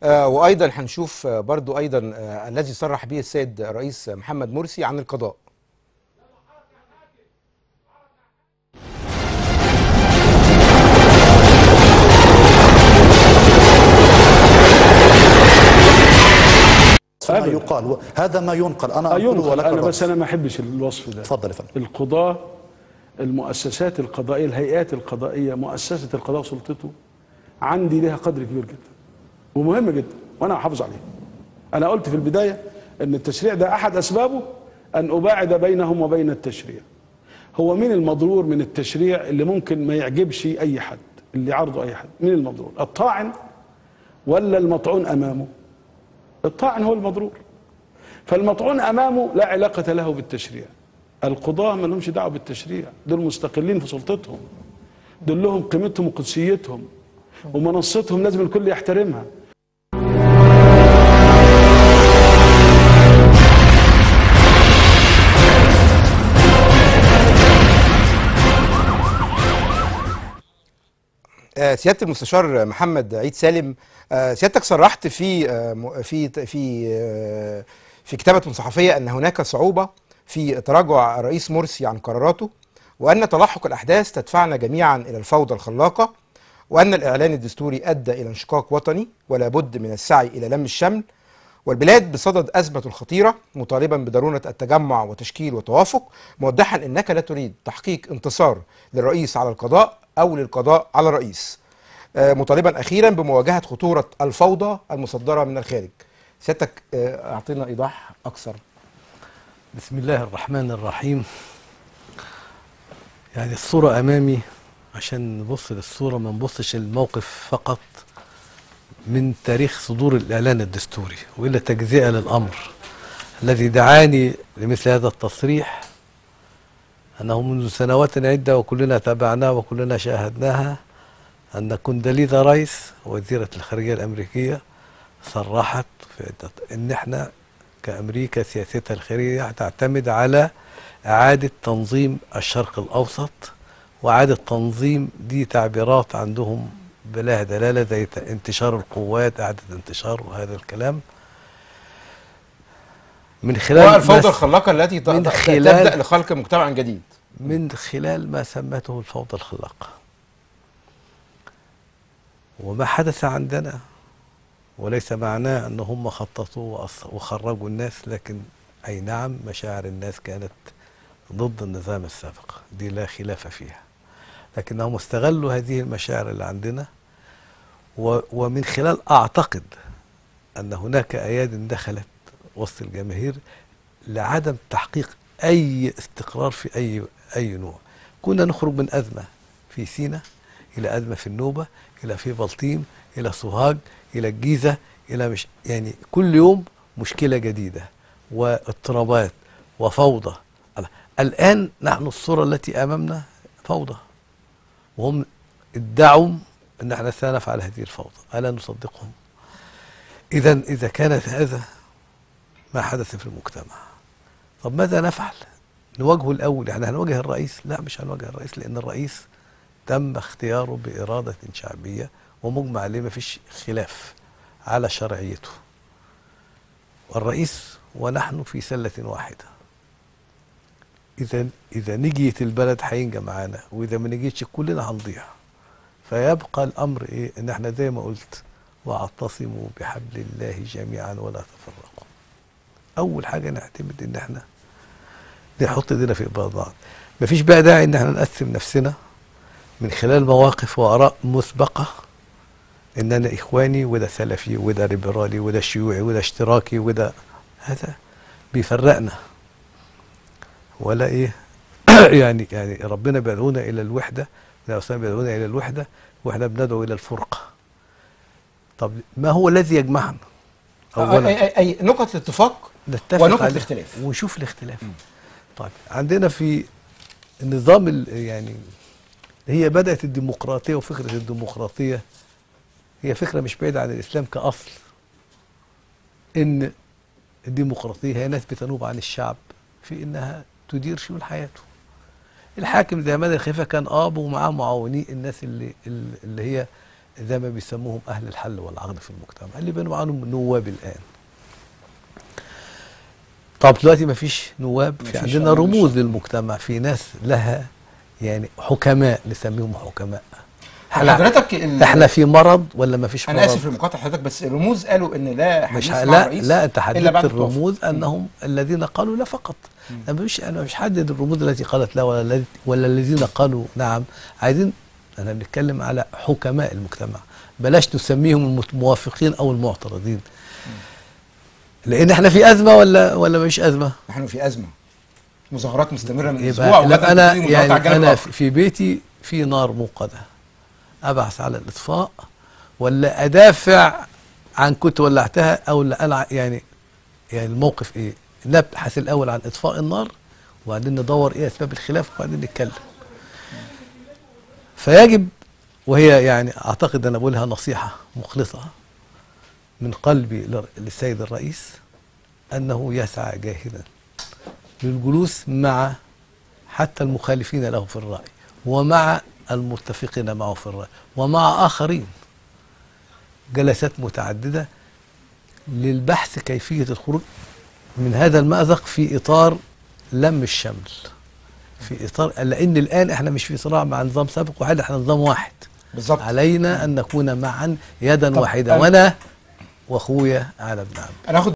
وايضا هنشوف برضو ايضا الذي صرح به السيد الرئيس محمد مرسي عن القضاء. ما يقال هذا ما ينقل. انا ينقل انا بس انا ما احبش الوصف ده. اتفضل يا فندم. القضاة، المؤسسات القضائيه، الهيئات القضائيه، مؤسسه القضاء وسلطته عندي لها قدر كبير جدا ومهم جدا وانا هحافظ عليه. انا قلت في البدايه ان التشريع ده احد اسبابه ان اباعد بينهم وبين التشريع. هو مين المضرور من التشريع اللي ممكن ما يعجبش اي حد، اللي يعرضه اي حد؟ مين المضرور؟ الطاعن ولا المطعون امامه؟ الطاعن هو المضرور. فالمطعون امامه لا علاقه له بالتشريع. القضاة ما لهمش دعوه بالتشريع، دول مستقلين في سلطتهم، دول لهم قيمتهم وقدسيتهم ومنصتهم لازم الكل يحترمها. سيادة المستشار محمد عيد سالم، سيادتك صرحت في كتابة صحفية أن هناك صعوبة في تراجع الرئيس مرسي عن قراراته، وأن تلاحق الأحداث تدفعنا جميعا إلى الفوضى الخلاقة، وأن الإعلان الدستوري أدى إلى انشقاق وطني ولا بد من السعي إلى لم الشمل، والبلاد بصدد أزمة خطيرة، مطالبا بضرورة التجمع وتشكيل وتوافق، موضحا أنك لا تريد تحقيق انتصار للرئيس على القضاء أو للقضاء على الرئيس، مطالبا أخيرا بمواجهة خطورة الفوضى المصدرة من الخارج. سيادتك أعطينا إيضاح أكثر. بسم الله الرحمن الرحيم. يعني الصورة أمامي، عشان نبص للصورة ما نبصش الموقف فقط من تاريخ صدور الإعلان الدستوري، وإلا تجزئة للأمر الذي دعاني لمثل هذا التصريح، أنه منذ سنوات عدة وكلنا تابعناه وكلنا شاهدناها أن كونداليزا رايس وزيرة الخارجية الأمريكية صرحت أن احنا كأمريكا سياستها الخارجية تعتمد على إعادة تنظيم الشرق الأوسط، وإعادة تنظيم دي تعبيرات عندهم بلا دلالة زي انتشار القوات، إعادة انتشار وهذا الكلام، من خلال الفوضى الخلاقة التي تبدأ لخلق مجتمع جديد، من خلال ما سمته الفوضى الخلاقة. وما حدث عندنا وليس معناه أن هم خططوا وخرجوا الناس، لكن أي نعم مشاعر الناس كانت ضد النظام السابق، دي لا خلاف فيها، لكنهم استغلوا هذه المشاعر اللي عندنا، ومن خلال أعتقد أن هناك أياد دخلت وسط الجماهير لعدم تحقيق أي استقرار في أي نوع. كنا نخرج من أزمة في سيناء إلى أزمة في النوبة إلى في بلطيم إلى سوهاج إلى الجيزة إلى يعني كل يوم مشكلة جديدة واضطرابات وفوضى. الآن نحن الصورة التي أمامنا فوضى، وهم ادعوا أن احنا سنفعل هذه الفوضى، ألا نصدقهم؟ إذا كانت هذا ما حدث في المجتمع، طب ماذا نفعل؟ نواجهه الأول، يعني هنواجه الرئيس؟ لا، مش هنواجه الرئيس، لأن الرئيس تم اختياره بإرادة شعبية ومجمع عليه، ما فيش خلاف على شرعيته، والرئيس ونحن في سلة واحدة. إذا نجيت البلد هينجى معانا، وإذا ما نجيتش كلنا هنضيع. فيبقى الأمر إيه؟ إن احنا زي ما قلت: واعتصموا بحبل الله جميعا ولا تفرقوا. أول حاجة نعتمد إن احنا نحط ايدينا في بعض. مفيش بقى داعي إن احنا نقسم نفسنا من خلال مواقف وآراء مسبقة، إن أنا إخواني وده سلفي وده ليبرالي وده شيوعي وده اشتراكي وده، هذا بيفرقنا ولا إيه؟ يعني ربنا بيدعونا إلى الوحدة، بيدعونا إلى الوحدة وإحنا بندعو إلى الفرقة. طب ما هو الذي يجمعنا؟ أي نقط الاتفاق ونقط الاختلاف، ونشوف الاختلاف. طيب عندنا في النظام يعني هي بدأت الديمقراطية، وفكرة الديمقراطية هي فكرة مش بعيدة عن الإسلام كأصل، إن الديمقراطية هي ناس بتنوب عن الشعب في إنها تدير شؤون حياته. الحاكم زي مدى الخليفة كان ومعاه معاونيه الناس اللي هي زي ما بيسموهم أهل الحل والعقد في المجتمع اللي بينهم عنهم نواب الآن. طب دلوقتي ما فيش نواب، في عندنا رموز للمجتمع، في ناس لها يعني حكماء نسميهم حكماء. حضرتك احنا في مرض ولا ما فيش مرض؟ انا اسف لمقاطعه حضرتك، بس الرموز قالوا ان لا حديث مع لا الرئيس لا انت إلا بعد حددت الرموز انهم الذين قالوا لا فقط. انا مش حدد الرموز التي قالت لا ولا الذين قالوا نعم. عايزين انا بنتكلم على حكماء المجتمع، بلاش نسميهم الموافقين او المعترضين. لان احنا في ازمه ولا مش ازمه؟ نحن في ازمه، مظاهرات مستمره من اسبوع. انا يعني انا في في بيتي في نار موقده، ابحث على الاطفاء ولا ادافع عن كنت ولعتها، او لا انا يعني الموقف ايه؟ نبحث الاول عن اطفاء النار وبعدين ندور ايه اسباب الخلاف وبعدين نتكلم. فيجب، وهي يعني اعتقد انا بقولها نصيحه مخلصه من قلبي للسيد الرئيس، انه يسعى جاهدا للجلوس مع حتى المخالفين له في الرأي، ومع المتفقين معه في الرأي، ومع آخرين، جلسات متعددة للبحث كيفية الخروج من هذا المأزق في إطار لم الشمل، في إطار، لأن الآن احنا مش في صراع مع نظام سابق واحد، احنا نظام واحد بالضبط. علينا أن نكون معا يدا واحدة، وأنا وأخويا على ابن عم.